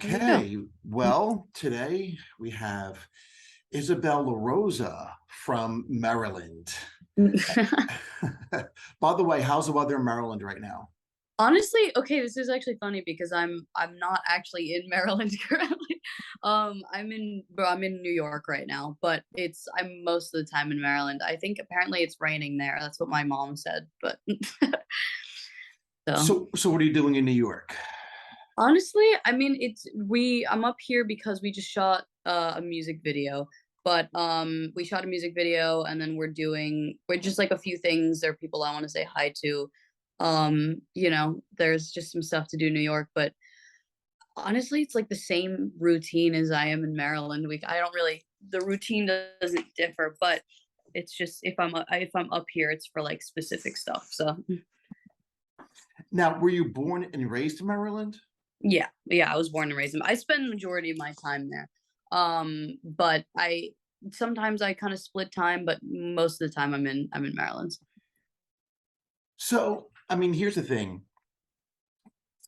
There you go. Okay, well, today we have Isabel LaRosa from Maryland. By the way, how's the weather in Maryland right now? Honestly, okay, this is actually funny because I'm not actually in Maryland currently. I'm in New York right now, but I'm most of the time in Maryland. I think apparently it's raining there. That's what my mom said, but so So what are you doing in New York? honestly, I mean, I'm up here because we just shot a music video. But we shot a music video and then we're just like a few things. There are people I want to say hi to. There's just some stuff to do in New York, but honestly, it's like the same routine as I am in Maryland. I don't really the routine doesn't differ, but it's just if I'm up here, it's for like specific stuff. So Now, were you born and raised in Maryland? yeah, yeah, I was born and raised in. I spend the majority of my time there. But I sometimes I kind of split time, but most of the time I'm in Maryland. So, I mean, here's the thing.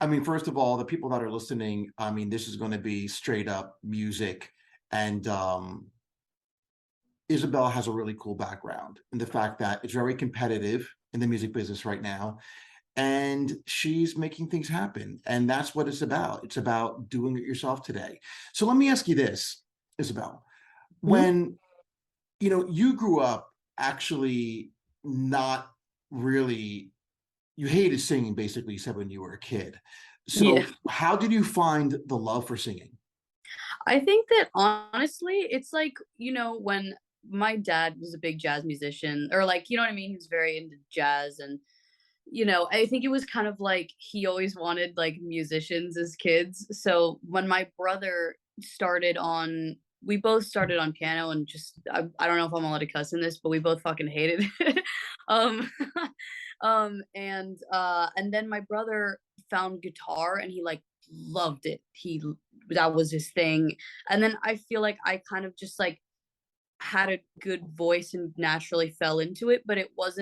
I mean, first of all, the people that are listening, I mean, this is going to be straight up music. And Isabel has a really cool background in the fact that it's very competitive in the music business right now. And she's making things happen. And that's what it's about. It's about doing it yourself today. So let me ask you this, Isabel. Mhm. When you grew up actually not really, you hated singing, basically, you said when you were a kid. Yeah. So how did you find the love for singing? I think that honestly, it's like, when my dad was a big jazz musician, or like, you know what I mean? He was very into jazz. And, I think it was kind of like he always wanted like musicians as kids. So when my brother we both started on piano and just, I don't know if I'm allowed to cuss in this, but we both fucking hated it. um, and then my brother found guitar and he like loved it. That was his thing. And then I feel like I kind of just like had a good voice and naturally fell into it, but it was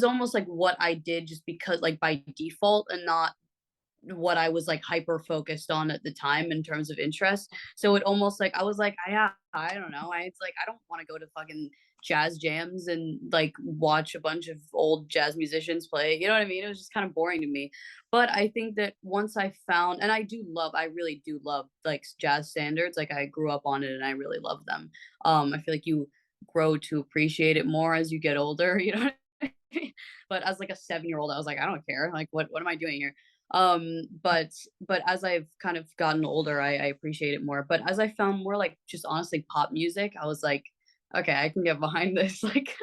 almost like what I did just because like by default and not what I was like hyper focused on at the time in terms of interest. So it almost like I was like, I don't know. It's like I don't want to go to fucking jazz jams and like watch a bunch of old jazz musicians play. You know what I mean? It was just kind of boring to me. But I think that once I found, and I really do love like jazz standards. Like I grew up on it and I really love them. I feel like you grow to appreciate it more as you get older. You know what I mean? But as like a 7-year old, I was like, I don't care. Like, what am I doing here? But as I've kind of gotten older, I appreciate it more. But as I found more like just honestly pop music, I was like, okay, I can get behind this. Like,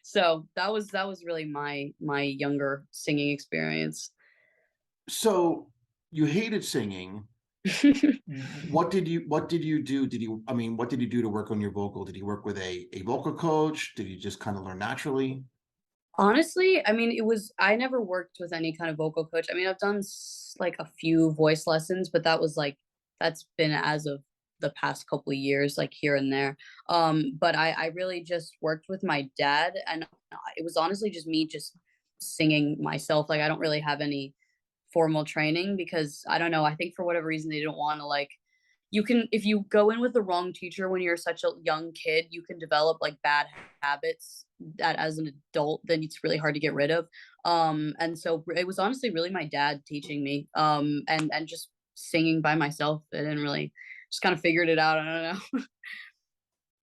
so that was really my younger singing experience. So you hated singing. What did you do? What did you do to work on your vocal? Did you work with a vocal coach? Did you just kind of learn naturally? Honestly, I mean, I never worked with any kind of vocal coach. I mean, I've done like a few voice lessons, but that's been as of the past couple of years, like here and there. But I really just worked with my dad, and it was honestly just me just singing myself. Like, I don't really have any formal training because I don't know. I think for whatever reason they don't want to like if you go in with the wrong teacher when you're such a young kid, you can develop like bad habits that as an adult, then it's really hard to get rid of. And so it was honestly really my dad teaching me, and just singing by myself. I didn't really just kind of figured it out. I don't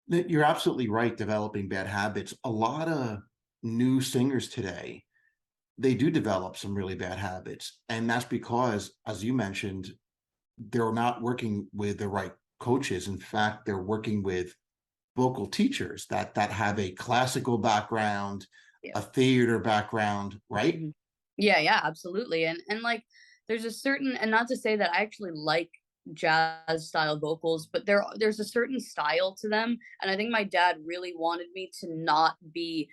know. You're absolutely right, developing bad habits. A lot of new singers today, they do develop some really bad habits. And that's because, as you mentioned, they're not working with the right coaches. In fact, they're working with vocal teachers that have a classical background, Yeah. a theater background, right? Mhm. Yeah, yeah, absolutely. And like there's a certain, and not to say that I actually like jazz style vocals, but there's a certain style to them. And I think my dad really wanted me to not be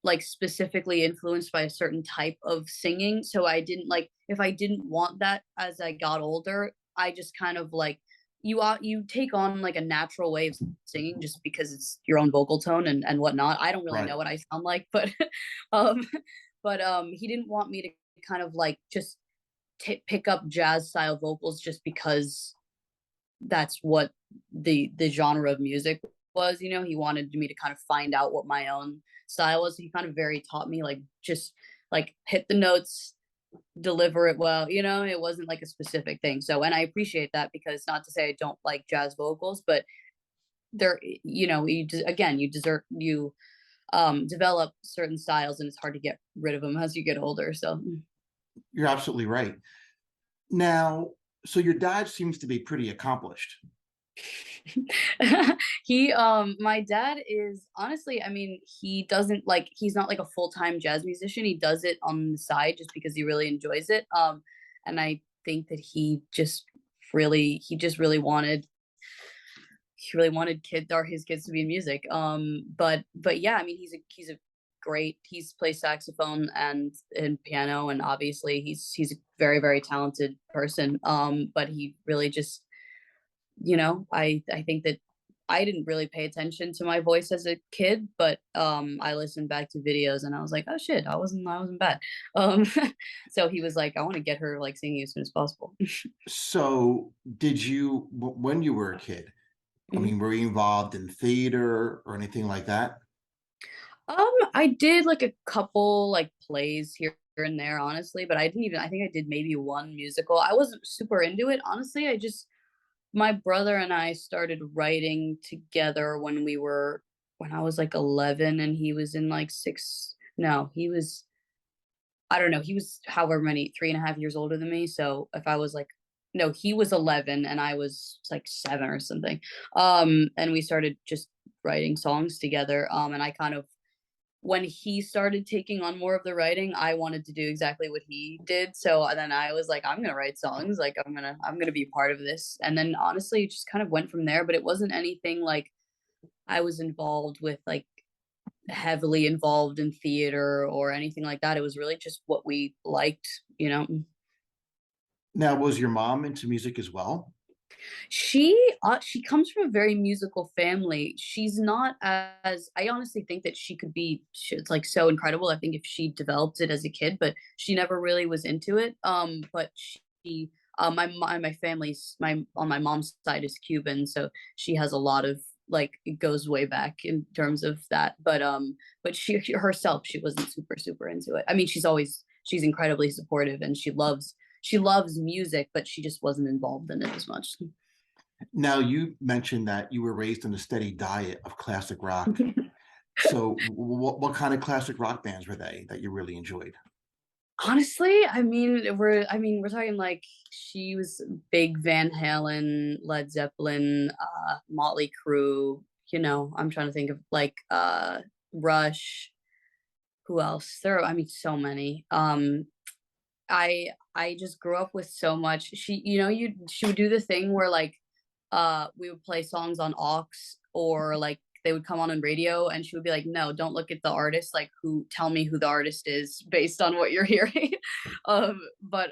like specifically influenced by a certain type of singing. So I didn't like if I didn't want that as I got older, I just kind of like you take on like a natural way of singing just because it's your own vocal tone and whatnot. I don't really Right. know what I sound like, but um he didn't want me to kind of like just pick up jazz style vocals just because that's what the genre of music was. You know, he wanted me to kind of find out what my own style was. So he kind of very taught me like just like hit the notes, deliver it well. You know, it wasn't like a specific thing. So, and I appreciate that because not to say I don't like jazz vocals, but there, you know, again, you desert you develop certain styles, and it's hard to get rid of them as you get older. So You're absolutely right. Now, so your dad seems to be pretty accomplished. my dad is honestly, I mean, he doesn't like he's not like a full-time jazz musician. He does it on the side just because he really enjoys it. And I think that he just really wanted kid or his kids to be in music. But yeah, I mean, he's plays saxophone and piano, and obviously he's a very very talented person. But he really just, you know, I think that I didn't really pay attention to my voice as a kid, but I listened back to videos and I was like, oh shit, I wasn't bad. Um, so he was like, I want to get her like singing as soon as possible. So, did you, when you were a kid, I mean, were you involved in theater or anything like that? I did like a couple like plays here and there, honestly, but I think I did maybe one musical. I wasn't super into it, honestly. My brother and I started writing together when I was like 11 and he was in like no, I don't know, he was however many, 3.5 years older than me. So if I was like, no, he was 11 and I was like 7 or something. And we started just writing songs together. And I kind of when he started taking on more of the writing, I wanted to do exactly what he did. So then I was like, I'm gonna write songs. Like I'm gonna be part of this. And then honestly, it just kind of went from there. But it wasn't anything like I was involved with, like heavily involved in theater or anything like that. It was really just what we liked, you know. Now, was your mom into music as well? She comes from a very musical family. She's not as I honestly think that she could be it's like so incredible. I think if she developed it as a kid, but she never really was into it. But she my family's my on my mom's side is Cuban, so she has a lot of like it goes way back in terms of that. But she herself, she wasn't super into it. I mean, she's incredibly supportive and she loves music, but she just wasn't involved in it as much. Now, you mentioned that you were raised on a steady diet of classic rock. So, what kind of classic rock bands were they that you really enjoyed? Honestly, I mean, we're talking like she was big Van Halen, Led Zeppelin, Motley Crue, you know, I'm trying to think of like Rush, who else? I mean, so many. I just grew up with so much. She would do the thing where like we would play songs on aux, or like they would come on radio and she would be like, no, don't look at the artist, like who tell me who the artist is based on what you're hearing. But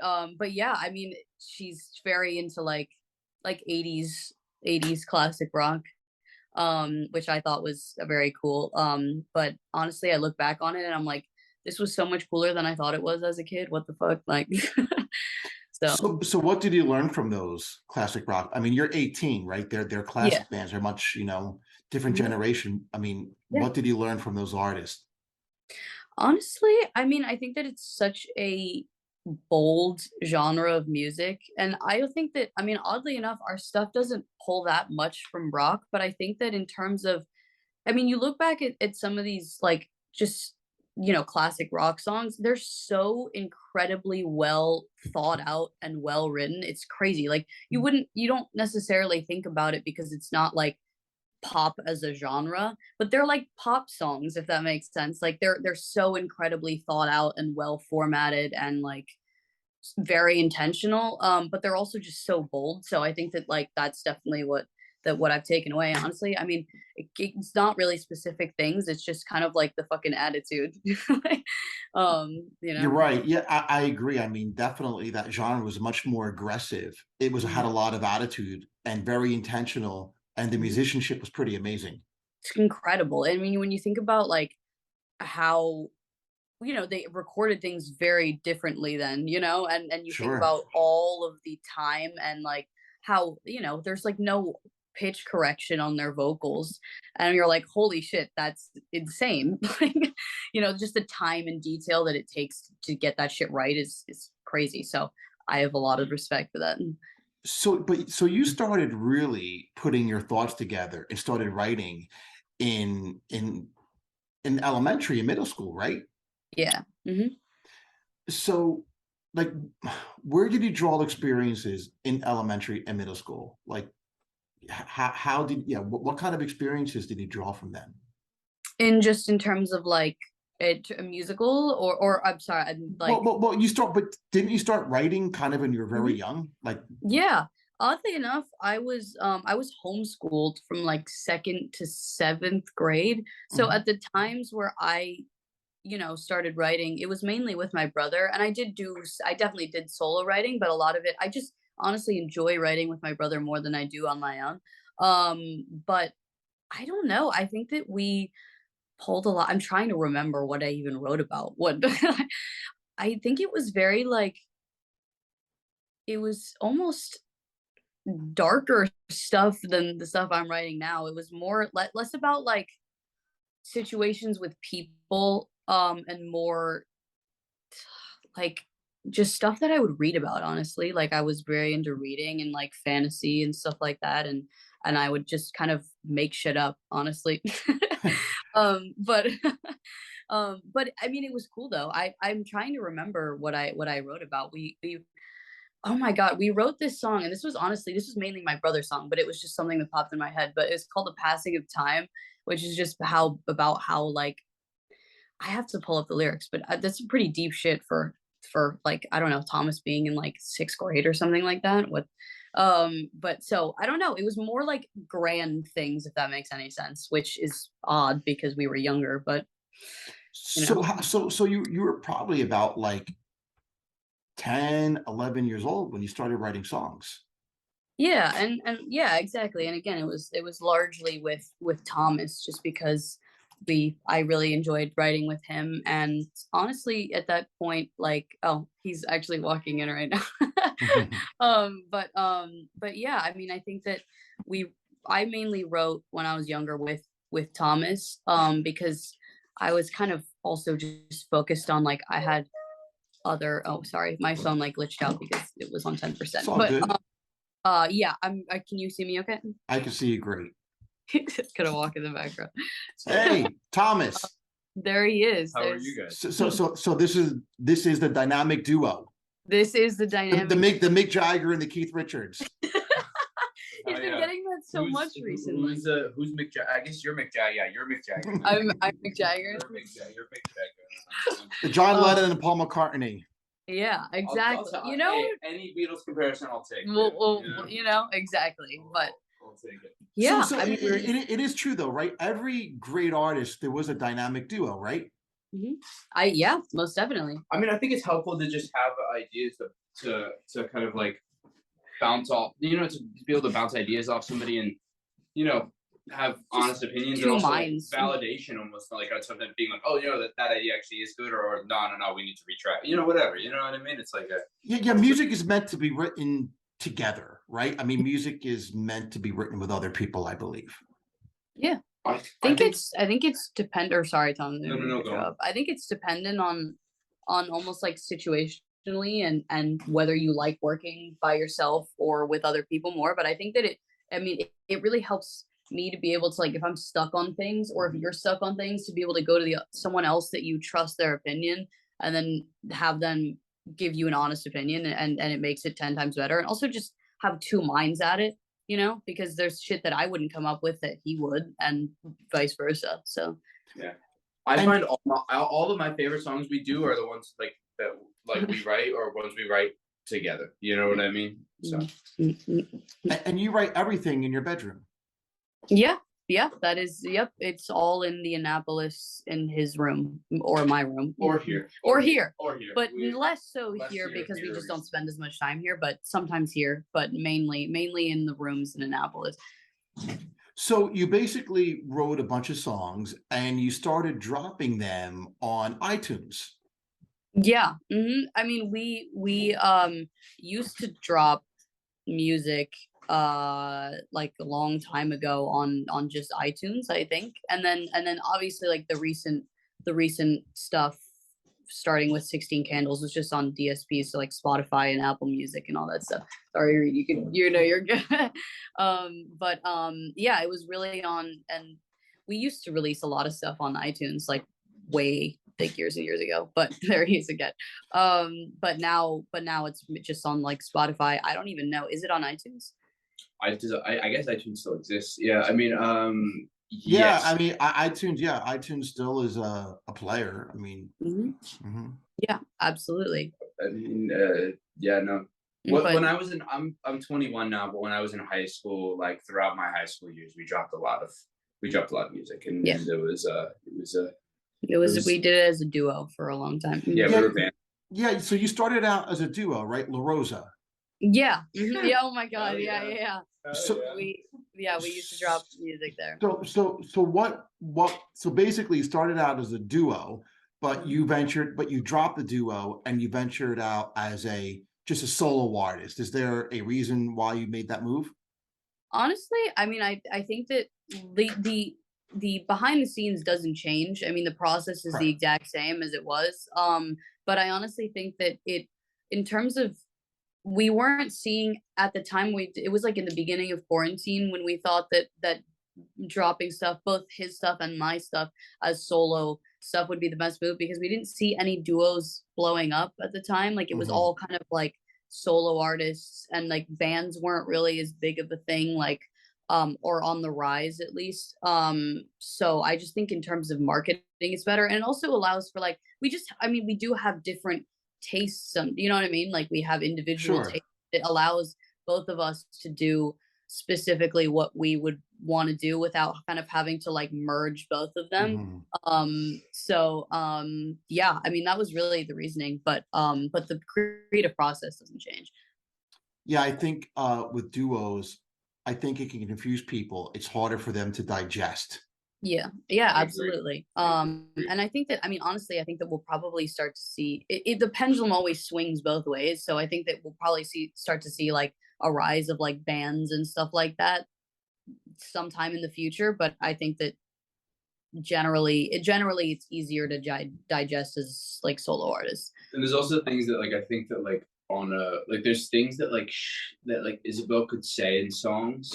yeah, I mean, she's very into like 80s classic rock, which I thought was very cool. But honestly, I look back on it and I'm like, this was so much cooler than I thought it was as a kid. What the fuck? Like, so So, what did you learn from those classic rock? I mean, you're 18, right? They're yeah. classic bands. They're much, different Mhm. generation. I mean, Yeah. what did you learn from those artists? Honestly, I mean, I think that it's such a bold genre of music, and I think that I mean, oddly enough, our stuff doesn't pull that much from rock, but I think that in terms of I mean, you look back at some of these, like, just, classic rock songs, they're so incredibly well thought out and well written, it's crazy, like, you don't necessarily think about it because it's not, like, pop as a genre, but they're like pop songs, if that makes sense, like, they're so incredibly thought out and well formatted and, like, very intentional, but they're also just so bold. So I think that like that's definitely what I've taken away. Honestly, I mean, it's not really specific things. It's just kind of like the fucking attitude. You You're know. right. Yeah, I agree. I mean, definitely that genre was much more aggressive. It was had Mhm, a lot of attitude and very intentional, and the mhm. musicianship was pretty amazing. It's incredible. I mean, when you think about like how you know, they recorded things very differently then, you know, and you think Sure. about all of the time and like how, you know, there's like no pitch correction on their vocals, and you're like, holy shit, that's insane. Like, you know, just the time and detail that it takes to get that shit right is crazy. So I have a lot of respect for that. So you started really putting your thoughts together and started writing in elementary and middle school, right? Yeah. Hmm. So, like, where did you draw experiences in elementary and middle school? Like, how did yeah? What kind of experiences did you draw from them? In just in terms of like a musical, or I'm sorry, I'm like, But didn't you start writing kind of when you were very mhm. young? Like, Yeah. Oddly enough, I was homeschooled from like second to seventh grade. So mhm. at the times where I, you know, started writing, it was mainly with my brother, and I definitely did solo writing, but a lot of it I just honestly enjoy writing with my brother more than I do on my own. But I don't know. I think that we pulled a lot. I'm trying to remember what I even wrote about. What I think it was very like it was almost darker stuff than the stuff I'm writing now. It was more less about like situations with people, and more like just stuff that I would read about, honestly. Like I was very into reading and like fantasy and stuff like that, and I would just kind of make shit up, honestly. But but I mean it was cool though. I'm trying to remember what I wrote about. We Oh my god, we wrote this song, and this was mainly my brother's song, but it was just something that popped in my head, but it's called "The Passing of Time," which is just how about how, like, I have to pull up the lyrics, but, that's some pretty deep shit for, like, I don't know, Thomas being in, like, 6th grade or something like that, but so, I don't know, it was more like grand things, if that makes any sense, which is odd because we were younger, but, you know. So you were probably about like 10, 11 years old when you started writing songs. Yeah, and yeah, exactly. And again, it was largely with Thomas, just because we I really enjoyed writing with him, and honestly at that point, like, oh, he's actually walking in right now. But yeah, I mean, I think that we I mainly wrote when I was younger with Thomas, because I was kind of also just focused on like I had other oh sorry, my phone like glitched out because it was on It's 10%. all But good. yeah, can you see me okay? I can see you great. Gonna walk in the background. So Hey, Thomas. there he is. How are you guys? So this is the dynamic duo, This is the dynamic. The Mick Jagger and the Keith Richards. He's been getting that so much recently. Who's Mick Jagger? I guess you're Mick Jagger. Yeah, you're Mick Jagger. I'm Mick Jagger. You're Mick Jagger. The John Lennon and Paul McCartney. Yeah, exactly. You know, hey, any Beatles comparison, I'll take. you know, exactly. But I'll take it. yeah, So I mean, it is true though, right? Every great artist, there was a dynamic duo, right? yeah, most definitely. I mean, I think it's helpful to just have ideas to kind of like bounce off, to be able to bounce ideas off somebody and, have honest opinions and also like validation almost like on something being like, oh, that idea actually is good or no, we need to retract, whatever, you know what I mean? It's like yeah, music is meant to be written together, right? I mean, music is meant to be written with other people, I believe. Yeah. I think it's depend or sorry, Tom. No, go on. I think it's dependent on almost like situationally and whether you like working by yourself or with other people more. But I think that it really helps me to be able to, like, if I'm stuck on things or if you're stuck on things, to be able to go to someone else that you trust their opinion, and then have them give you an honest opinion, and it makes it 10 times better. And also just have two minds at it, because there's shit that I wouldn't come up with that he would, and vice versa. So yeah, I find all of my favorite songs we do are the ones like that, like we write or ones we write together. You know what I mean? So, and you write everything in your bedroom. Yeah, that is, yep. It's all in the Annapolis in his room or my room or here, but less so here because we just don't spend as much time here. But sometimes here, but mainly in the rooms in Annapolis. So you basically wrote a bunch of songs and you started dropping them on iTunes. Yeah. I mean, we used to drop music like a long time ago on just iTunes, I think. And then obviously like the recent stuff starting with 16 Candles was just on DSPs, so like Spotify and Apple Music and all that stuff. Sorry, you can, you're good. But yeah, it was really on. And we used to release a lot of stuff on iTunes like way like years and years ago, but there he is again. But now it's just on like Spotify. I don't even know, is it on iTunes? I guess iTunes still exists. Yeah, I mean, Yeah, yes. I mean, iTunes, yeah, iTunes still is a player. I mean, Mhm. mhm. Yeah, absolutely. I mean, yeah, no. When But I was in, I'm 21 now, but when I was in high school, like throughout my high school years, we dropped a lot of music, and yeah, it was we did it as a duo for a long time. yeah, we Yeah, were a band. yeah. So you started out as a duo, right? LaRosa. Yeah. Yeah. Oh my God. Oh Yeah. yeah, Yeah. Yeah. So, yeah. We used to drop music there. so basically you started out as a duo, but Mhm. you dropped the duo and you ventured out as just a solo artist. Is there a reason why you made that move? Honestly, I mean, I think that the behind the scenes doesn't change. I mean, the process is the Right. exact same as it was. But I honestly think that in terms of, we weren't seeing at the time, it was like in the beginning of quarantine when we thought that dropping stuff, both his stuff and my stuff as solo stuff, would be the best move, because we didn't see any duos blowing up at the time. Like it was Hmm. all kind of like solo artists, and like bands weren't really as big of a thing, like or on the rise at least. So I just think in terms of marketing it's better, and it also allows for like, I mean, we do have different tastes, some, you know what I mean? Like we have individual Sure. tastes. It allows both of us to do specifically what we would want to do without kind of having to like merge both of them. Hmm. Yeah, I mean that was really the reasoning, but the creative process doesn't change. Yeah, I think with duos, I think it can confuse people. It's harder for them to digest. Yeah, yeah, I agree. absolutely. I agree. And I think that, I mean, honestly, I think that we'll probably start to see the pendulum always swings both ways. So I think that we'll probably start to see like a rise of like bands and stuff like that sometime in the future. But I think that generally it's easier to digest as like solo artists. And there's also things that like I think that like on a like there's things that like that like Isabel could say in songs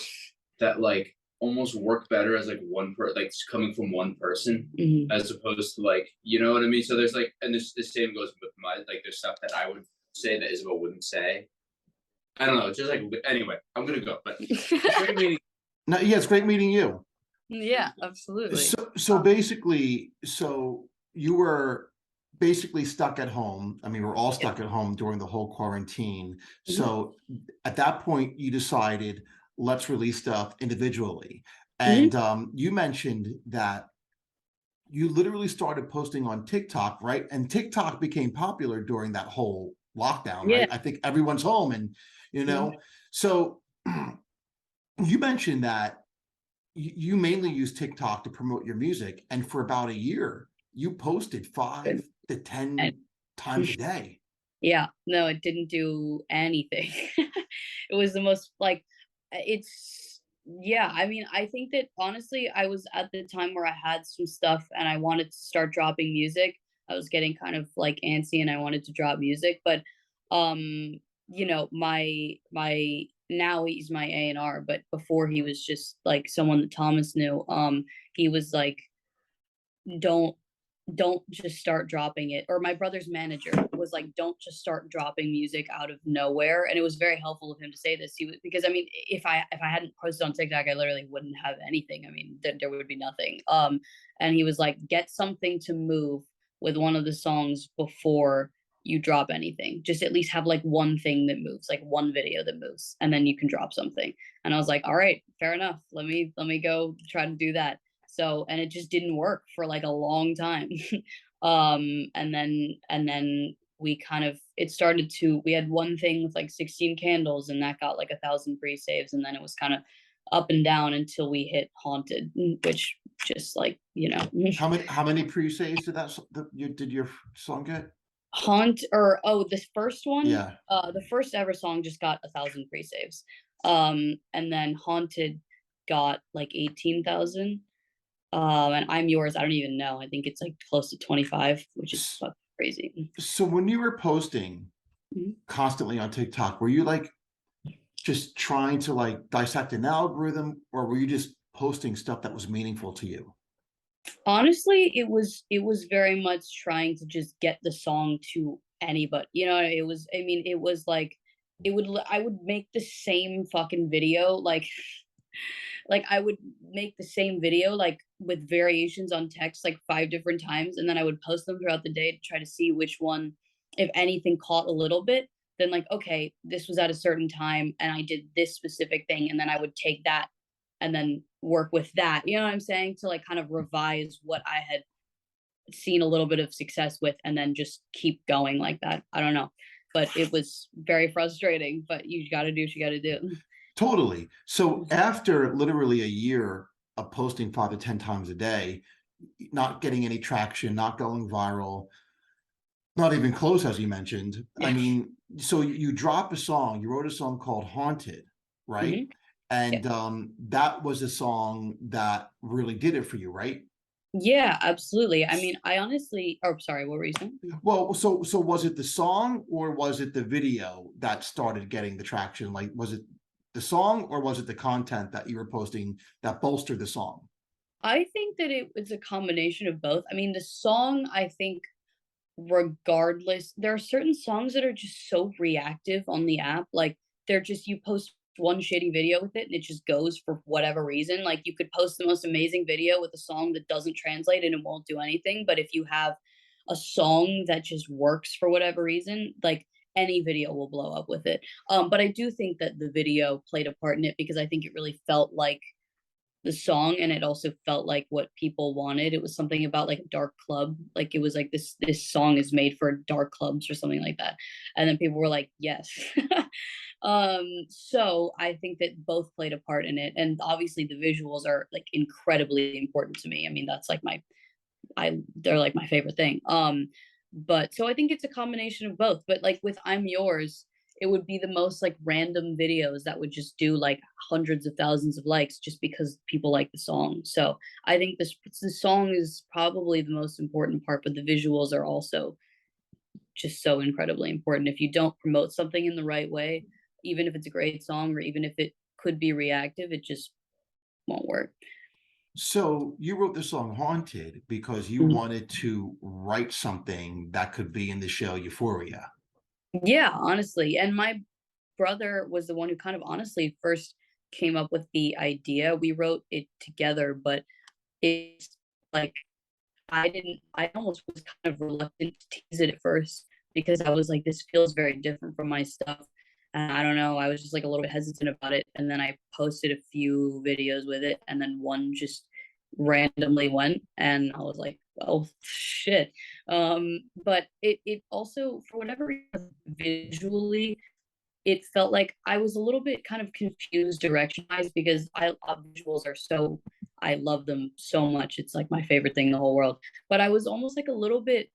that like almost work better as like like it's coming from one person Mhm. as opposed to like, you know what I mean? So there's like, and this the same goes with my like there's stuff that I would say that Isabel wouldn't say. I don't know. It's just like anyway, I'm gonna go. But great meeting. No, yeah, it's great meeting you. Yeah, absolutely. So basically, so you were basically stuck at home. I mean, we're all Yeah. stuck at home during the whole quarantine. Mhm. So at that point, you decided, let's release stuff individually. Mhm. And you mentioned that you literally started posting on TikTok, right? And TikTok became popular during that whole lockdown, Yeah. right? I think everyone's home and, Mhm. so you mentioned that you mainly use TikTok to promote your music, and for about a year, you posted 5 to And 10 times a day. yeah, no, it didn't do anything. It was the most like, it's, yeah, I mean, I think that honestly, I was at the time where I had some stuff and I wanted to start dropping music. I was getting kind of like antsy and I wanted to drop music, but um, my now he's my A&R, but before he was just like someone that Thomas knew. He was like, don't don't just start dropping it. Or my brother's manager was like, don't just start dropping music out of nowhere. And it was very helpful of him to say this. He was, because I mean, if I hadn't posted on TikTok, I literally wouldn't have anything. I mean, there would be nothing. And he was like, get something to move with one of the songs before you drop anything. Just at least have like one thing that moves, like one video that moves, and then you can drop something. And I was like, all right, fair enough. Let me go try to do that. So, and it just didn't work for like a long time. And then we kind of, it started to, we had one thing with like 16 Candles and that got like 1,000 pre-saves, and then it was kind of up and down until we hit Haunted, which just like, How many pre-saves did did your song get? This first one, Yeah. the first ever song just got 1,000 pre-saves. And then Haunted got like 18,000. And I'm Yours, I don't even know. I think it's like close to 25, which is fucking crazy. So when you were posting Mhm. constantly on TikTok, were you like just trying to like dissect an algorithm, or were you just posting stuff that was meaningful to you? Honestly, it was very much trying to just get the song to anybody. It was like I would make the same fucking video like I would make the same video like with variations on text like 5 different times, and then I would post them throughout the day to try to see which one, if anything, caught a little bit. Then like, okay, this was at a certain time and I did this specific thing, and then I would take that and then work with that. You know what I'm saying? To like kind of revise what I had seen a little bit of success with, and then just keep going like that. I don't know. But it was very frustrating, but you got to do what you got to do. Totally. So after literally a year of posting 5 to 10 times a day, not getting any traction, not going viral, not even close, as you mentioned. Yeah. I mean, so you drop a song, you wrote a song called Haunted, right? Mhm. And Yeah. that was a song that really did it for you, right? Yeah, absolutely. I mean, I honestly, oh, sorry, what were you saying? Well, so was it the song or was it the video that started getting the traction? Like, was it the song or was it the content that you were posting that bolstered the song? I think that it was a combination of both. I mean, the song, I think, regardless, there are certain songs that are just so reactive on the app. Like, they're just, you post one shitty video with it and it just goes for whatever reason. Like, you could post the most amazing video with a song that doesn't translate and it won't do anything. But if you have a song that just works for whatever reason, like, any video will blow up with it. But I do think that the video played a part in it because I think it really felt like the song, and it also felt like what people wanted. It was something about like a dark club. Like, it was like this song is made for dark clubs or something like that. And then people were like, yes. So I think that both played a part in it. And obviously the visuals are like incredibly important to me. I mean, that's like they're like my favorite thing. But so I think it's a combination of both. But like with I'm Yours, it would be the most like random videos that would just do like hundreds of thousands of likes just because people like the song. So I think the song is probably the most important part, but the visuals are also just so incredibly important. If you don't promote something in the right way, even if it's a great song or even if it could be reactive, it just won't work. So you wrote the song Haunted because you Mhm. wanted to write something that could be in the show Euphoria. Yeah, honestly. And my brother was the one who kind of honestly first came up with the idea. We wrote it together, but it's like I almost was kind of reluctant to tease it at first because I was like, this feels very different from my stuff. And I don't know, I was just like a little bit hesitant about it. And then I posted a few videos with it, and then one just randomly went, and I was like, well, shit. But it also, for whatever reason, visually, it felt like I was a little bit kind of confused direction-wise because visuals are so, I love them so much. It's like my favorite thing in the whole world. But I was almost like a little bit,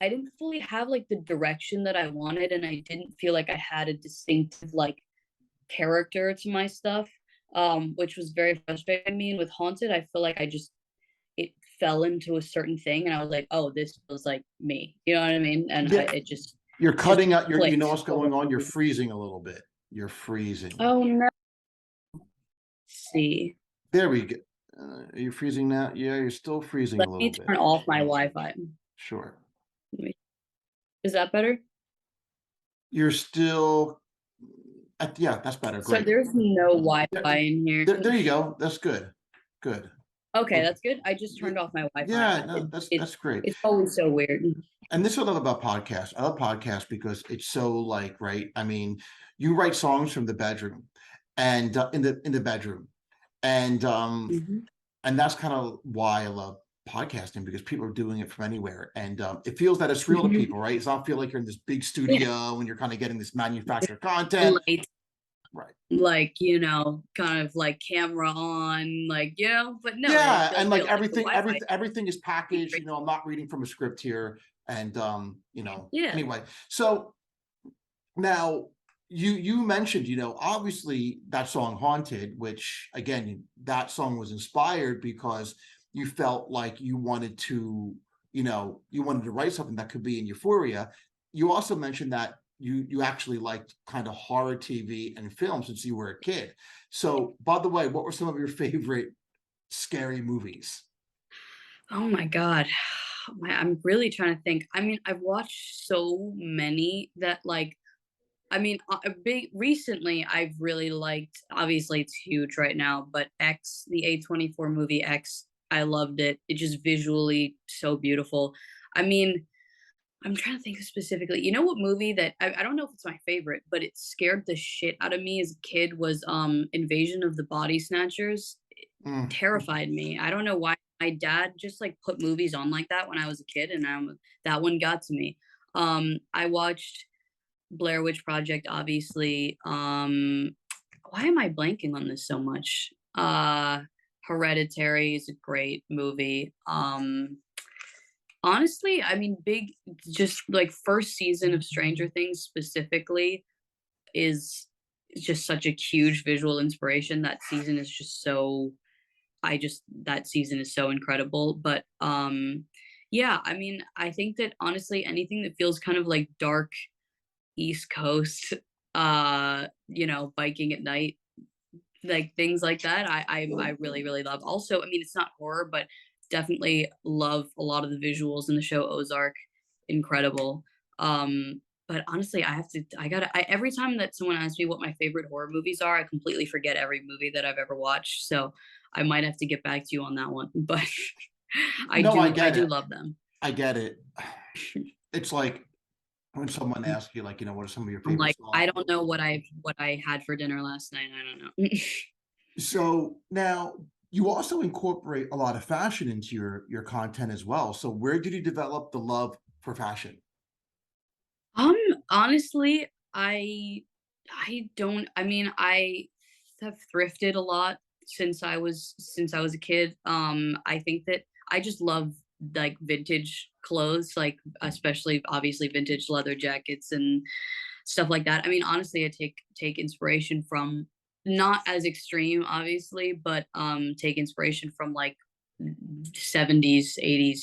I didn't fully have like the direction that I wanted, and I didn't feel like I had a distinctive like character to my stuff, which was very frustrating me. And with Haunted, I feel like it fell into a certain thing, and I was like, oh, this feels like me. You know what I mean? And Yeah, it just you're cutting out. You know clicked. what's going on. You're freezing a little bit. You're freezing. Oh no. See. There we go. Are you freezing now? Yeah, you're still freezing a Let little me bit. turn off my Wi-Fi. Sure. Is that better? You're still. Yeah, that's better. So Great. there's no Wi-Fi in here. There you go. That's good. Good. Okay, Okay. that's good. I just turned off my Wi-Fi. Yeah, no, that's great. It's always so weird. And this is what I love about podcasts. I love podcasts because it's so like, right. I mean, you write songs from the bedroom and in the bedroom. And Mhm. and that's kind of why I love podcasting, because people are doing it from anywhere. And it feels that it's real to people, right? It's not feel like you're in this big Yeah. studio and you're kind of getting this manufactured content. Light. Right. like, kind of like camera on, like, but no, Yeah, the and like like the Wi-Fi. everything is packaged. I'm not reading from a script here, and Yeah. anyway. So now you mentioned, obviously that song "Haunted," which again, that song was inspired because you felt like you wanted to write something that could be in Euphoria. You also mentioned that you actually liked kind of horror TV and film since you were a kid. So, by the way, what were some of your favorite scary movies? Oh my God. I'm really trying to think. I mean, I've watched so many that like I mean, a big recently I've really liked, obviously it's huge right now, but X, the A24 movie X, I loved it. It just visually so beautiful. I mean, I'm trying to think specifically. You know what movie that I don't know if it's my favorite, but it scared the shit out of me as a kid was Invasion of the Body Snatchers. It Mm. terrified me. I don't know why my dad just like put movies on like that when I was a kid, and that one got to me. I watched Blair Witch Project, obviously. Why am I blanking on this so much? Hereditary is a great movie. Honestly, I mean, big, just like first season of Stranger Things specifically is just such a huge visual inspiration. That season is just so, that season is so incredible. But yeah, I mean, I think that honestly, anything that feels kind of like dark East Coast, biking at night, like things like that. I really really love. Also, I mean, it's not horror, but definitely love a lot of the visuals in the show Ozark. Incredible. But honestly, every time that someone asks me what my favorite horror movies are, I completely forget every movie that I've ever watched. So I might have to get back to you on that one. But No, I I get do it. love them. I get it. It's like when someone asks you, like, what are some of your I'm favorite like, I songs? don't know what I had for dinner last night. I don't know. So now you also incorporate a lot of fashion into your content as well. So where did you develop the love for fashion? Um, honestly, I don't I mean, I have thrifted a lot since I was a kid. I think that I just love like vintage clothes, like especially obviously vintage leather jackets and stuff like that. I mean, honestly, I take inspiration from not as extreme, obviously, but take inspiration from like 70s, 80s,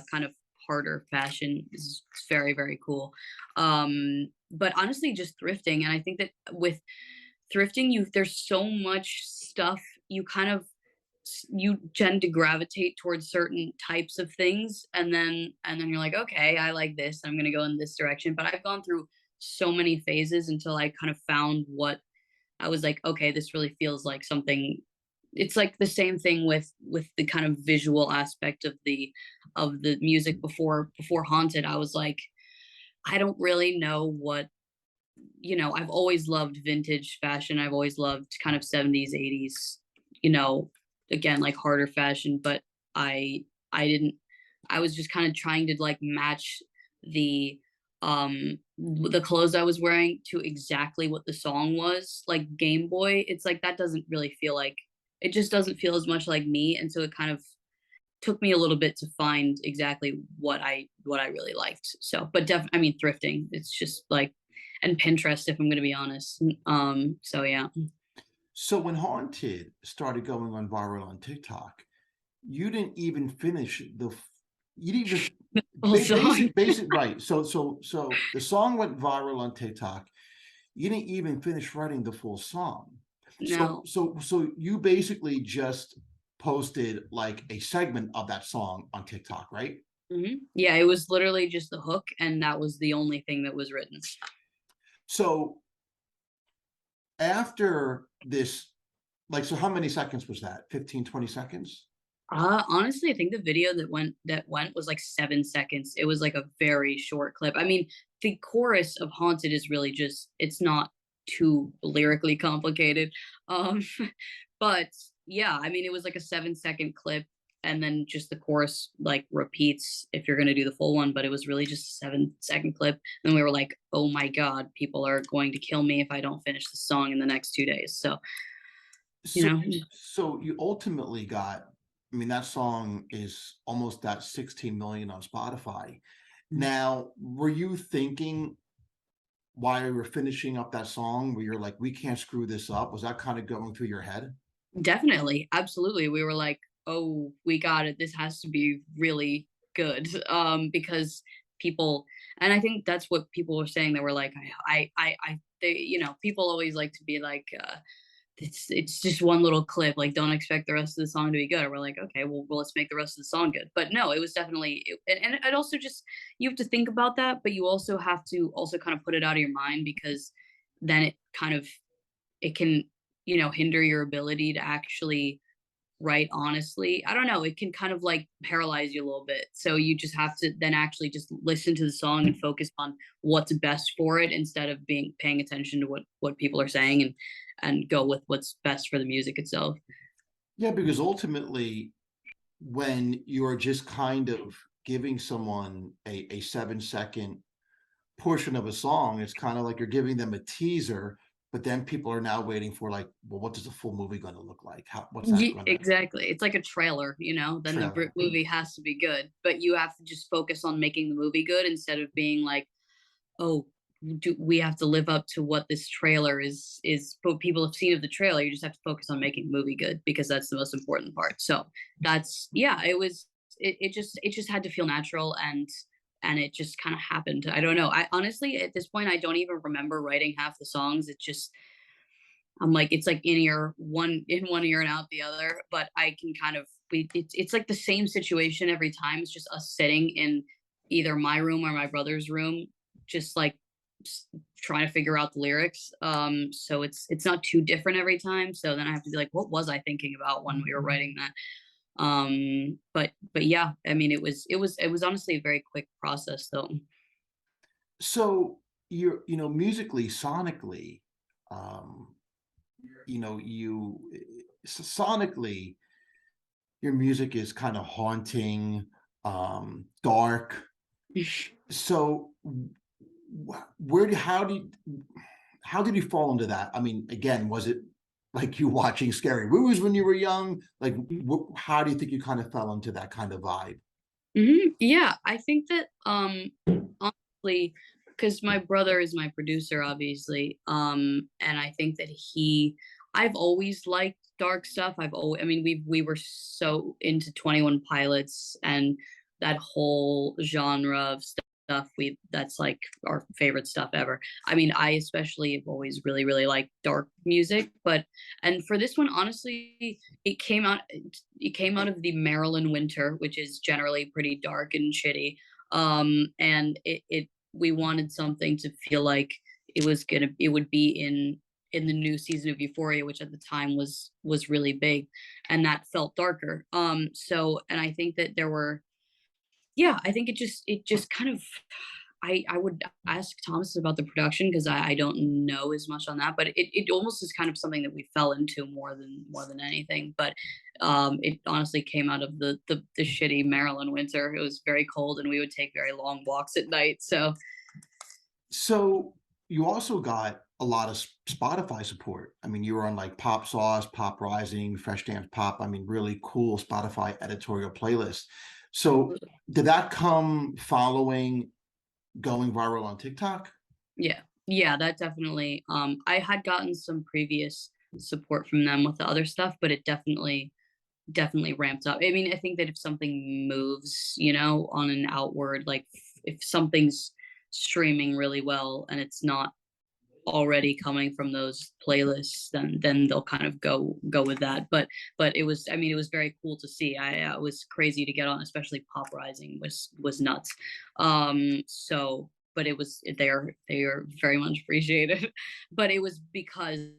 kind of harder fashion is very, very cool. But honestly, just thrifting. And I think that with thrifting, there's so much stuff you kind of you tend to gravitate towards certain types of things, and then you're like, okay, I like this, I'm gonna go in this direction. But I've gone through so many phases until I kind of found what I was like, okay, this really feels like something. It's like the same thing with the kind of visual aspect of the music before Haunted. I was like, I don't really know what, I've always loved vintage fashion. I've always loved kind of 70s, 80s, you know, again, like harder fashion, but I I didn't I was just kind of trying to like match the the clothes I was wearing to exactly what the song was. Like Game Boy, it's like that doesn't really feel like it just doesn't feel as much like me, and so it kind of took me a little bit to find exactly what I really liked. So, but I mean, thrifting, it's just like, and Pinterest, if I'm going to be honest. So yeah. So when Haunted started going on viral on TikTok, you didn't even finish you didn't even Also, right. So the song went viral on TikTok. You didn't even finish writing the full song. no. So you basically just posted like a segment of that song on TikTok, right? Yeah, it was literally just the hook, and that was the only thing that was written. So after this, like, so how many seconds was that? 15, 20 seconds? Honestly, I think the video that went was like 7 seconds. It was like a very short clip. I mean, the chorus of Haunted is really just it's not too lyrically complicated. Um, but yeah, I mean, it was like a 7 second clip, and then just the chorus like repeats if you're going to do the full one, but it was really just a 7-second clip. And we were like, oh my god, people are going to kill me if I don't finish the song in the next 2 days. So So, so you ultimately got, I mean, that song is almost at 16 million on Spotify. Now, were you thinking while you were finishing up that song where you're like, we can't screw this up? Was that kind of going through your head? Definitely, absolutely. We were like, "Oh, we got it. This has to be really good." Because people, and I think that's what people were saying. They were like, they, people always like to be like, it's just one little clip. Like, don't expect the rest of the song to be good. And we're like, okay, well, let's make the rest of the song good. But no, it was definitely, and it also just, you have to think about that, but you also have to also kind of put it out of your mind, because then it kind of, it can, hinder your ability to actually write honestly. I don't know, it can kind of like paralyze you a little bit. So you just have to then actually just listen to the song and focus on what's best for it, instead of paying attention to what people are saying, and go with what's best for the music itself. Yeah, because ultimately, when you're just kind of giving someone a 7-second portion of a song, it's kind of like you're giving them a teaser, but then people are now waiting for like, well, what does the full movie going to look like? What's that going to Exactly. It's like a trailer, then the trailer? movie has to be good, but you have to just focus on making the movie good, instead of being like, oh, do we have to live up to what this trailer is what people have seen of the trailer. You just have to focus on making the movie good, because that's the most important part. So that's, yeah, it just had to feel natural, and it just kind of happened. I don't know, I honestly, at this point, I don't even remember writing half the songs. It just, I'm like, it's like in one ear and out the other. But I can kind of, it's like the same situation every time. It's just us sitting in either my room or my brother's room, just like trying to figure out the lyrics. So it's not too different every time. So then I have to be like, what was I thinking about when we were writing that? But yeah, I mean, it was honestly a very quick process though. So you're, musically, sonically, um, you sonically, your music is kind of haunting, dark. So where do how did you fall into that? I mean, again, was it like you watching scary movies when you were young? Like, how do you think you kind of fell into that kind of vibe? Yeah, I think that honestly, because my brother is my producer, obviously, and I think that I've always liked dark stuff. I mean, we were so into 21 Pilots and that whole genre of stuff. That's like our favorite stuff ever. I mean, I especially have always really, really liked dark music, and for this one, honestly, it came out of the Maryland winter, which is generally pretty dark and shitty. And we wanted something to feel like it would be in the new season of Euphoria, which at the time was really big, and that felt darker. So, and I think that there were, yeah, I think it just kind of, I would ask Thomas about the production, because I don't know as much on that, but it almost is kind of something that we fell into more than anything. But it honestly came out of the shitty Maryland winter. It was very cold, and we would take very long walks at night. So you also got a lot of Spotify support. I mean, you were on like Pop Sauce, Pop Rising, Fresh Dance Pop. I mean, really cool Spotify editorial playlist. So did that come following going viral on TikTok? Yeah, yeah, that definitely. I had gotten some previous support from them with the other stuff, but it definitely ramped up. I mean, I think that if something moves, on an outward, like if something's streaming really well and it's not already coming from those playlists, then they'll kind of go with that. But it was, I mean, it was very cool to see. It was crazy to get on, especially Pop Rising was nuts. So, but they are very much appreciated. But it was because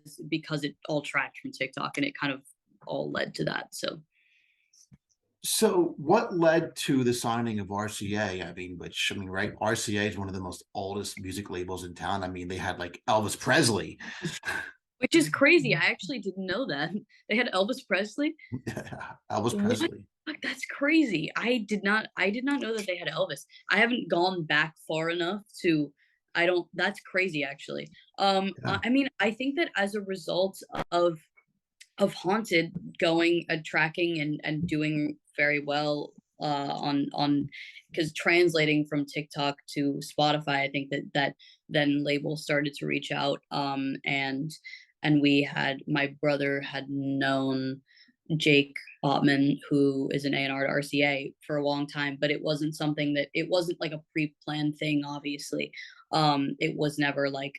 it all tracked from TikTok, and it kind of all led to that. So what led to the signing of RCA? I mean, right? RCA is one of the most oldest music labels in town. I mean, they had like Elvis Presley. Which is crazy. I actually didn't know that they had Elvis Presley. Elvis What? Presley. Like, that's crazy. I did not know that they had Elvis. I haven't gone back far enough to I don't that's crazy actually. Yeah, I mean, I think that as a result of Haunted going tracking and doing very well on because translating from TikTok to Spotify, I think that then labels started to reach out and we had my brother had known Jake Botman, who is an A&R to RCA for a long time, but it wasn't something that it wasn't like a pre-planned thing, obviously. It was never like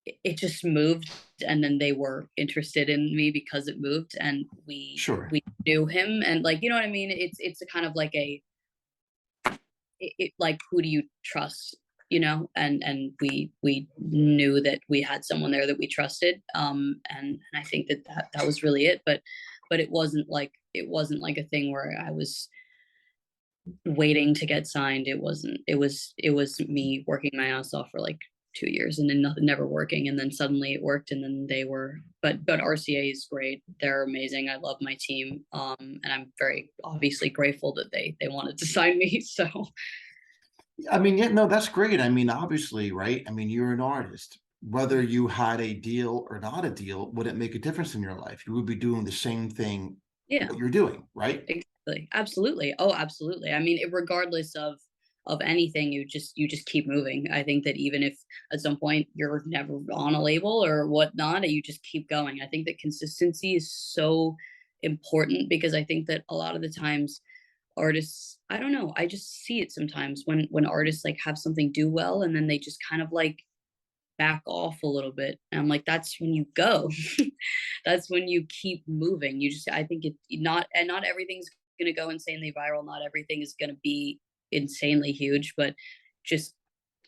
it just moved and then they were interested in me because it moved and sure. we knew him and like you know what I mean it's a kind of like like who do you trust and we knew that we had someone there that we trusted and I think that was really it but it wasn't like a thing where I was waiting to get signed. It wasn't. It was me working my ass off for like 2 years and then nothing never working and then suddenly it worked and then they were but RCA is great. They're amazing. I love my team. And I'm very obviously grateful that they wanted to sign me. So I mean, yeah, no, that's great. I mean, obviously, right? I mean, you're an artist. Whether you had a deal or not a deal, would it make a difference in your life? You would be doing the same thing yeah, what you're doing, right? exactly. Absolutely. Oh, absolutely. I mean, regardless of anything, you just keep moving. I think that even if at some point you're never on a label or whatnot, you just keep going. I think that consistency is so important because I think that a lot of the times artists, I don't know, I just see it sometimes when artists like have something do well and then they just kind of like back off a little bit. And I'm like, that's when you go. That's when you keep moving. I think not everything's gonna go insanely viral. Not everything is gonna be insanely huge, but just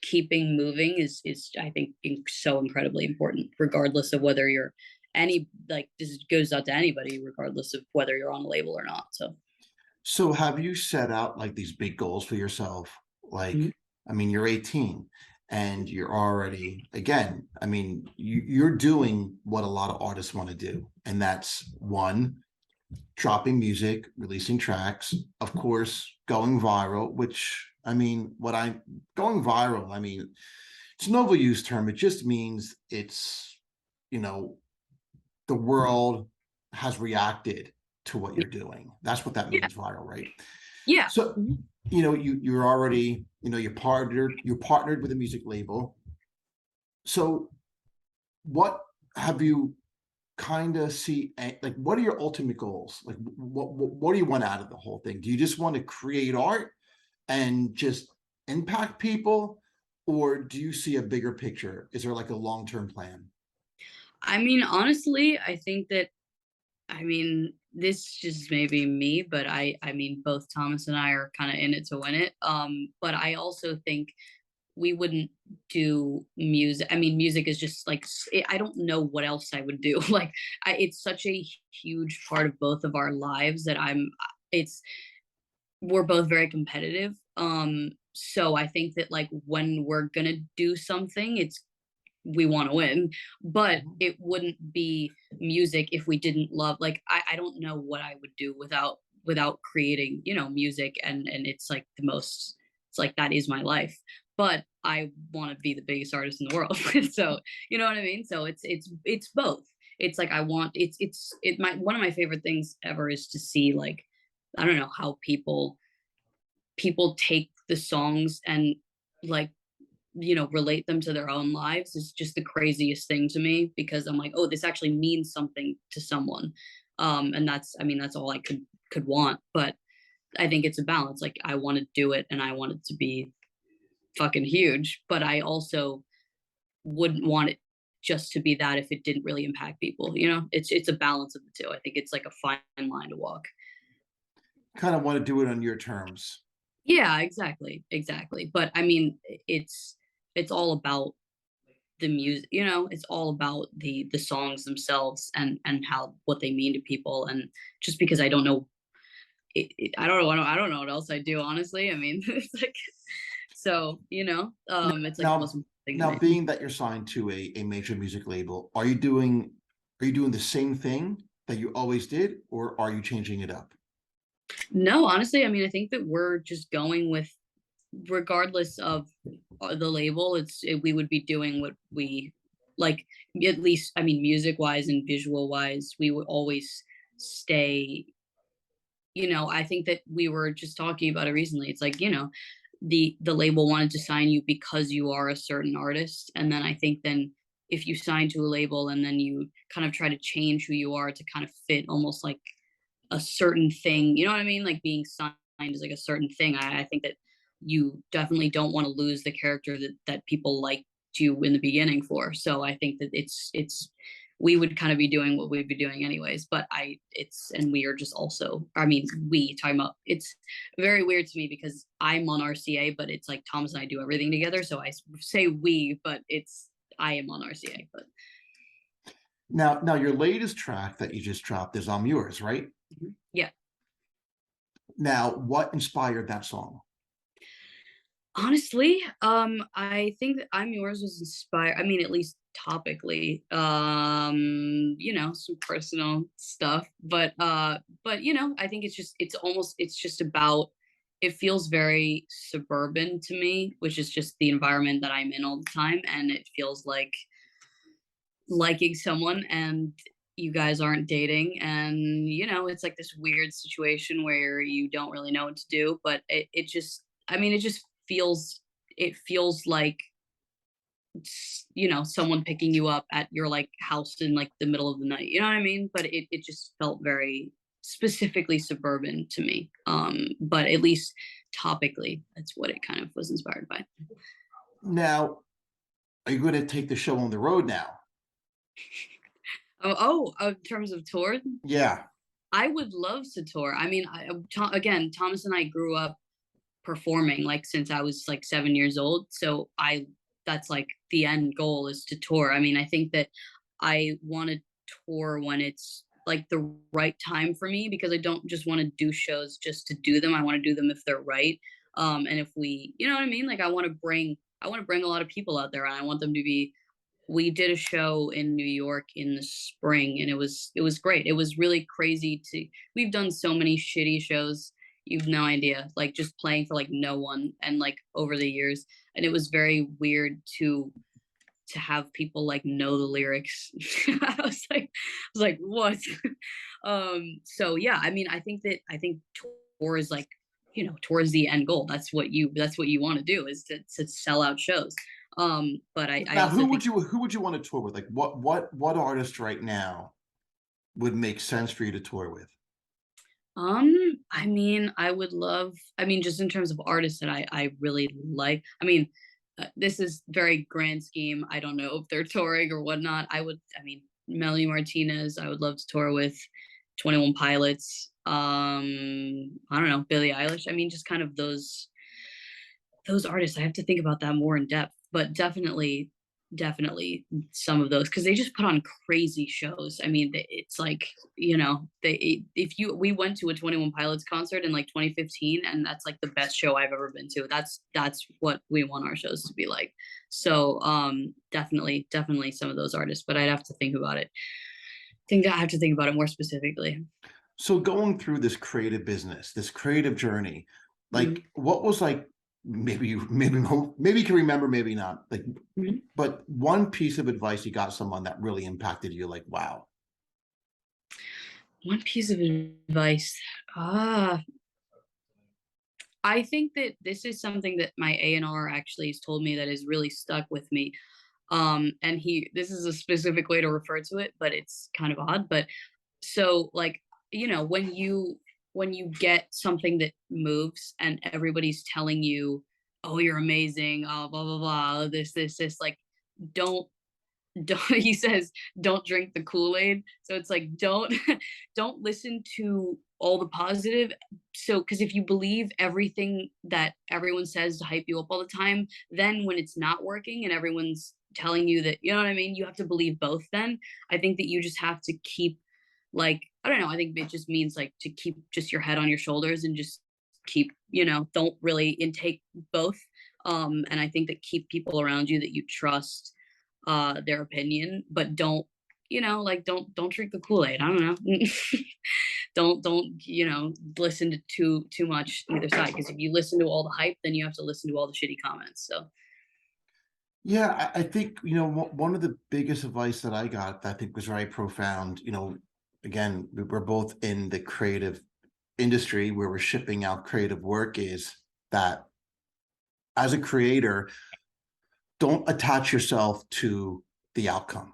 keeping moving is I think so incredibly important, regardless of whether you're any like this goes out to anybody, regardless of whether you're on a label or not. So So have you set out like these big goals for yourself? mhm. Like, I mean, you're 18 and you're already, again, I mean, you're doing what a lot of artists want to do. And that's one, dropping music, releasing tracks, of course, going viral, which I mean, going viral, I mean, it's an overused term. It just means it's, you know, the world has reacted to what Yeah, you're doing. That's what that yeah, means, viral, right? yeah. So, Mhm. you're already, you're partnered with a music label. So what have you kind of like what are your ultimate goals? Like what do you want out of the whole thing? Do you just want to create art and just impact people? Or do you see a bigger picture? Is there like a long-term plan? I mean, honestly, I think that I mean, this just may be me, but I mean, both Thomas and I are kind of in it to win it. But I also think we wouldn't do music. I mean, music is just like I don't know what else I would do. Like, it's such a huge part of both of our lives that it's we're both very competitive. So I think that like when we're gonna do something, we want to win, but it wouldn't be music if we didn't love like I don't know what I would do without creating, music and it's like it's like that is my life. But I want to be the biggest artist in the world. So, you know what I mean? So it's both. It's like I want it my one of my favorite things ever is to see like I don't know how people take the songs and like relate them to their own lives is just the craziest thing to me because I'm like, oh, this actually means something to someone. And I mean, that's all I could want. But I think it's a balance. Like I want to do it and I want it to be fucking huge, but I also wouldn't want it just to be that if it didn't really impact people. It's a balance of the two. I think it's like a fine line to walk. Kind of want to do it on your terms. Yeah, exactly, exactly. But I mean, it's all about the music, it's all about the songs themselves and how what they mean to people. And just because I don't know I don't know what else I do, honestly. I mean, it's like so, it's like the most Now, important thing to now me. being that you're signed to a major music label, are you doing the same thing that you always did, or are you changing it up? No, honestly, I mean, I think that we're just going with, regardless of the label, we would be doing what we like, at least, I mean, music wise and visual wise, we would always stay, I think that we were just talking about it recently. It's like, the label wanted to sign you because you are a certain artist. And then I think then if you sign to a label and then you kind of try to change who you are to kind of fit almost like a certain thing, you know what I mean? Like being signed as like a certain thing. I think that you definitely don't want to lose the character that people liked you in the beginning for. So I think that it's we would kind of be doing what we'd be doing anyways. But and we are just also, I mean, we talking about, it's very weird to me because I'm on RCA, but it's like Thomas and I do everything together. So I say we, but I am on RCA. But Now your latest track that you just dropped is I'm Yours, right? yeah. Now, what inspired that song? Honestly, I think that I'm Yours was inspired. I mean, at least topically, some personal stuff, but I think it's just about, it feels very suburban to me, which is just the environment that I'm in all the time, and it feels like liking someone and you guys aren't dating, and it's like this weird situation where you don't really know what to do, but it just, I mean, it feels like someone picking you up at your like house in like the middle of the night, you know what I mean? But it just felt very specifically suburban to me, but at least topically that's what it kind of was inspired by. Now, are you going to take the show on the road now? In terms of tour, Yeah. I would love to tour. I mean, again, Thomas and I grew up performing like since I was like 7 years old. So that's like the end goal is to tour. I mean, I think that I want to tour when it's like the right time for me, because I don't just want to do shows just to do them. I want to do them if they're right. And if we, you know what I mean? Like I want to bring a lot of people out there, and I want them to be, we did a show in New York in the spring, and it was great. It was really crazy to, we've done so many shitty shows. You've no idea. Like just playing for like no one and like over the years. And it was very weird to have people like know the lyrics. I was like, what? So yeah, I mean, I think tour is like, towards the end goal. That's what you want to do, is to sell out shows. But I Now, also think, who would you want to tour with? Like, what artist right now would make sense for you to tour with? I mean, I mean, just in terms of artists that I really like. I mean, this is very grand scheme. I don't know if they're touring or whatnot. I mean, Melanie Martinez, I would love to tour with. 21 Pilots. I don't know, Billie Eilish. I mean, just kind of those artists. I have to think about that more in depth, but definitely some of those, because they just put on crazy shows. I mean, it's like, if you we went to a 21 Pilots concert in like 2015, and that's like the best show I've ever been to. That's what we want our shows to be like. So definitely some of those artists, but I'd have to think about it. I have to think about it more specifically. So going through this creative business, this creative journey, Mhm. like what was like, maybe you can remember, maybe not. Like, Mhm. but one piece of advice you got someone that really impacted you, like, wow. One piece of advice. Ah, I think that this is something that my A&R actually has told me that has really stuck with me. And this is a specific way to refer to it, but it's kind of odd. But so like, when you get something that moves and everybody's telling you, oh, you're amazing, oh, blah blah blah, this, like, don't don't he says, don't drink the Kool-Aid. So it's like, don't don't listen to all the positive. So because if you believe everything that everyone says to hype you up all the time, then when it's not working and everyone's telling you that, you know what I mean, you have to believe both. Then I think that you just have to keep, like, I don't know, I think it just means like to keep just your head on your shoulders and just keep, don't really intake both. And I think that keep people around you that you trust their opinion, but don't, like, don't drink the Kool-Aid. I don't know. don't listen to too much either side, because if you listen to all the hype, then you have to listen to all the shitty comments. So Yeah, I think, one of the biggest advice that I got that I think was very profound, again, we're both in the creative industry where we're shipping out creative work, is that as a creator, don't attach yourself to the outcome.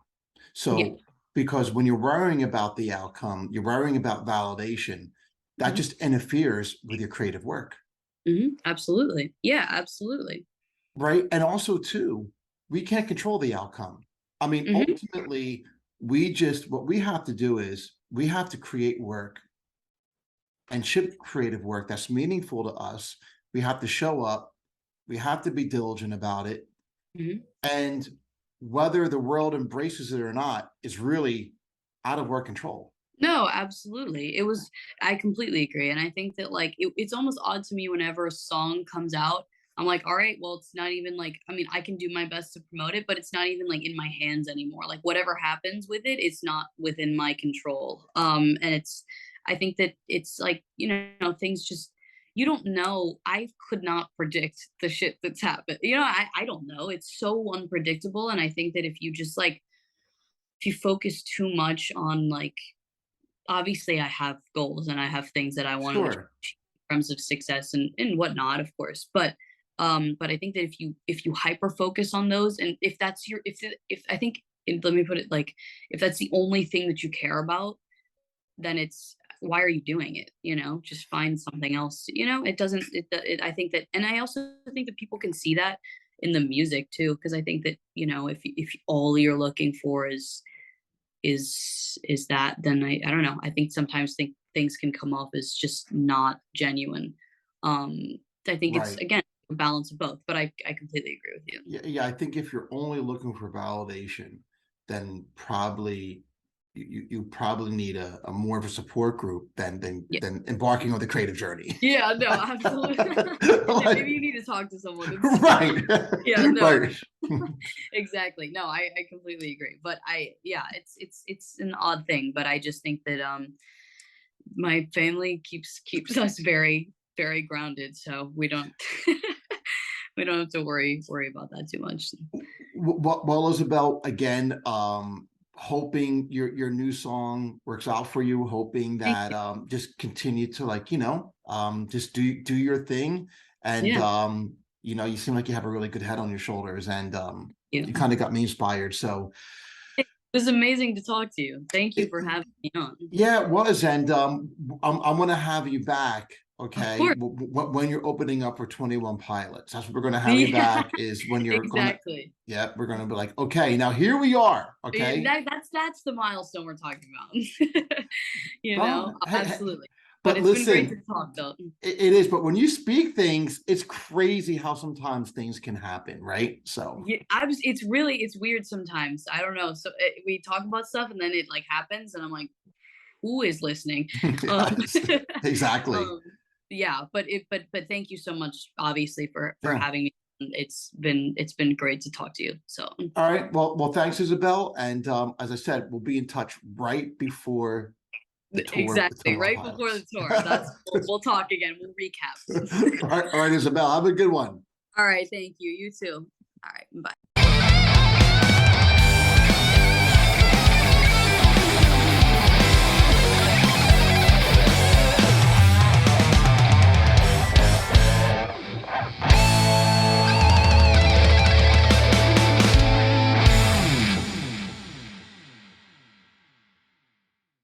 So, because when you're worrying about the outcome, you're worrying about validation, that just interferes with your creative work. Absolutely. Yeah, absolutely. Right. And also, too, we can't control the outcome. I mean, ultimately, what we have to do is we have to create work and ship creative work that's meaningful to us. We have to show up. We have to be diligent about it. And whether the world embraces it or not is really out of our control. No, absolutely. I completely agree. And I think that like it's almost odd to me whenever a song comes out. I'm like, all right, well, it's not even like, I mean, I can do my best to promote it, but it's not even like in my hands anymore. Like whatever happens with it, it's not within my control. And I think that it's like, things just, you don't know. I could not predict the shit that's happened. I don't know. It's so unpredictable. And I think that if you just like, if you focus too much on like, obviously I have goals and I have things that I want to achieve Sure. in terms of success and whatnot, of course. But I think that if you hyper focus on those, and if that's your if I think let me put it like, if that's the only thing that you care about, then it's, why are you doing it? Just find something else. It doesn't I think that, and I also think that people can see that in the music too, because I think that, if all you're looking for is that, then I don't know. I think sometimes things can come off as just not genuine. I think it's, Right. again, a balance of both, but I completely agree with you. Yeah, I think if you're only looking for validation, then probably you probably need a more of a support group Yeah. than embarking on the creative journey. Yeah, no, absolutely. Maybe you need to talk to someone. Right. Yeah, no. Right. Exactly. No, I completely agree. But yeah, it's an odd thing, but I just think that my family keeps us very, very grounded, so we don't we don't have to worry about that too much. Well, Isabel, again, hoping your new song works out for you, hoping Thank that you. just continue to, like, just do your thing. And Yeah. you seem like you have a really good head on your shoulders, and Yeah. you kind of got me inspired. So It was amazing to talk to you. Thank you it, for having me on. yeah, it was. And I'm gonna have you back, Of okay, course. when you're opening up for 21 Pilots. That's what we're gonna have you Yeah, back, is when you're gonna, exactly. yeah, we're gonna be like, okay, now here we are, Yeah, okay. that's the milestone we're talking about. Oh, hey, Absolutely. But but it's been great to listen, talk, though. it is. But when you speak things, it's crazy how sometimes things can happen, right? So Yeah, it's weird sometimes. I don't know. So we talk about stuff and then it like happens, and I'm like, who is listening? Um, yes, exactly. um, yeah, but thank you so much, obviously, for Yeah. having me. It's been great to talk to you. So All right. Well, thanks, Isabel. And as I said, we'll be in touch right before the tour with exactly 21 right before the Pilots. tour. We'll talk again. We'll recap. All right, Isabel, have a good one. All right, thank you. You too. All right, bye.